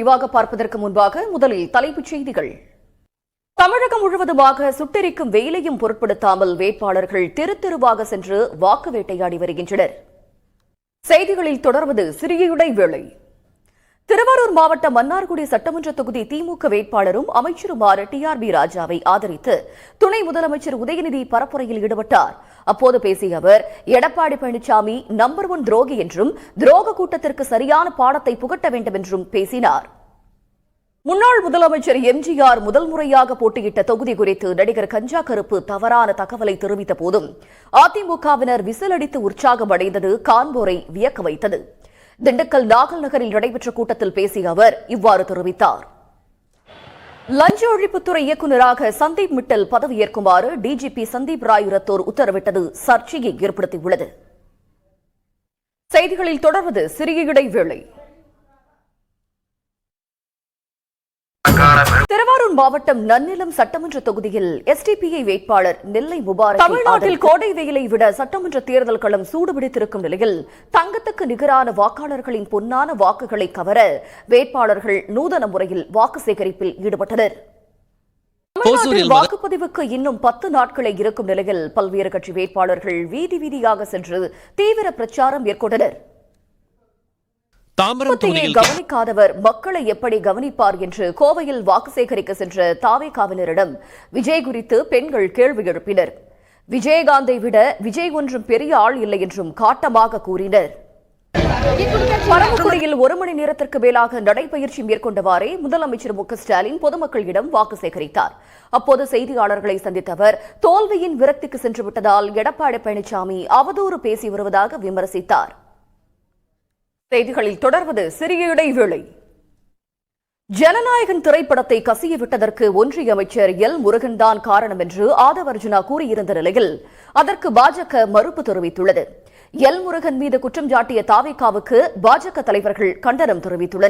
விரிவாக பார்ப்பதற்கு முன்பாக முதலில் தலைப்புச் செய்திகள். தமிழகம் முழுவதுமாக சுட்டெரிக்கும் வெயிலையும் பொருட்படுத்தாமல் வேட்பாளர்கள் தெரு தெருவாக சென்று வாக்கு வேட்டையாடி வருகின்றனர். செய்திகளில் தொடர்வது சிறிய இடைவேளை. திருவாரூர் மாவட்டம் மன்னார்குடி சட்டமன்ற தொகுதி திமுக வேட்பாளரும் அமைச்சருமான டிஆர்பி ராஜாவை ஆதரித்து துணை முதலமைச்சர் உதயநிதி பரப்புரையில் ஈடுபட்டார். அப்போது பேசிய அவர், எடப்பாடி பழனிசாமி நம்பர் 1 துரோகி என்றும் துரோக கூட்டத்திற்கு சரியான பாடத்தை புகட்ட வேண்டும் என்றும் பேசினார். முன்னாள் முதலமைச்சர் எம்ஜிஆர் முதல் முறையாக போட்டியிட்ட தொகுதி குறித்து நடிகர் கஞ்சா கருப்பு தவறான தகவலை தெரிவித்த போதும் அதிமுகவினர் விசிலடித்து உற்சாகம் அடைந்தது காண்போரை வியக்க வைத்தது. திண்டுக்கல் நாகல் நகரில் நடைபெற்ற கூட்டத்தில் பேசிய அவர் இவ்வாறு தெரிவித்தார். லஞ்ச ஒழிப்புத்துறை இயக்குநராக சந்தீப் மிட்டல் பதவியேற்குமாறு டிஜிபி சந்தீப் ராய் ரத்தோர் உத்தரவிட்டது சர்ச்சையை ஏற்படுத்தியுள்ளது. செய்திகளில் தொடர்வது சிறிய இடைவேளை. திருவாரூர் மாவட்டம் நன்னிலம் சட்டமன்ற தொகுதியில் எஸ்டிபிஐ வேட்பாளர் நெல்லை முபாரக் தமிழ்நாட்டில் கோடை வெயிலை விட சட்டமன்ற தேர்தல் களம் சூடுபிடித்திருக்கும் நிலையில் தங்கத்துக்கு நிகரான வாக்காளர்களின் பொன்னான வாக்குகளை கவர வேட்பாளர்கள் நூதன முறையில் வாக்கு சேகரிப்பில் ஈடுபட்டனர். தமிழ்நாட்டில் வாக்குப்பதிவுக்கு இன்னும் 10 நாட்களே இருக்கும் நிலையில் பல்வேறு கட்சி வேட்பாளர்கள் வீதி வீதியாக சென்று தீவிர பிரச்சாரம் மேற்கொண்டனர். கவனிக்காதவர் மக்களை எப்படி கவனிப்பார் என்று கோவையில் வாக்கு சேகரிக்க சென்ற தாவேகாவினரிடம் விஜய் குறித்து பெண்கள் கேள்வி எழுப்பினர். விஜயகாந்தை விட விஜய் ஒன்றும் பெரிய ஆள் இல்லை என்றும் காட்டமாக கூறினர். பரமக்குடியில் 1 மணி நேரத்திற்கு மேலாக நடைபயிற்சி மேற்கொண்டவாறே முதலமைச்சர் மு.க.ஸ்டாலின் பொதுமக்களிடம் வாக்கு சேகரித்தார். அப்போது செய்தியாளர்களை சந்தித்த அவர் தோல்வியின் விரக்திக்கு சென்றுவிட்டதால் எடப்பாடி பழனிசாமி அவதூறு பேசி வருவதாக விமர்சித்தார். செய்திகளில் தொடர்வது சிறிய இடைவேளை. ஜனநாயகன் திரைப்படத்தை கசிய விட்டதற்கு ஒன்றிய அமைச்சர் எல் முருகன் தான் காரணம் என்று ஆதவ் அர்ஜுனா கூறியிருந்த நிலையில் அதற்கு பாஜக மறுப்பு தெரிவித்துள்ளது. எல் முருகன் மீது குற்றம் சாட்டிய தாவேகாவுக்கு பாஜக தலைவர்கள் கண்டனம் தெரிவித்துள்ளனர்.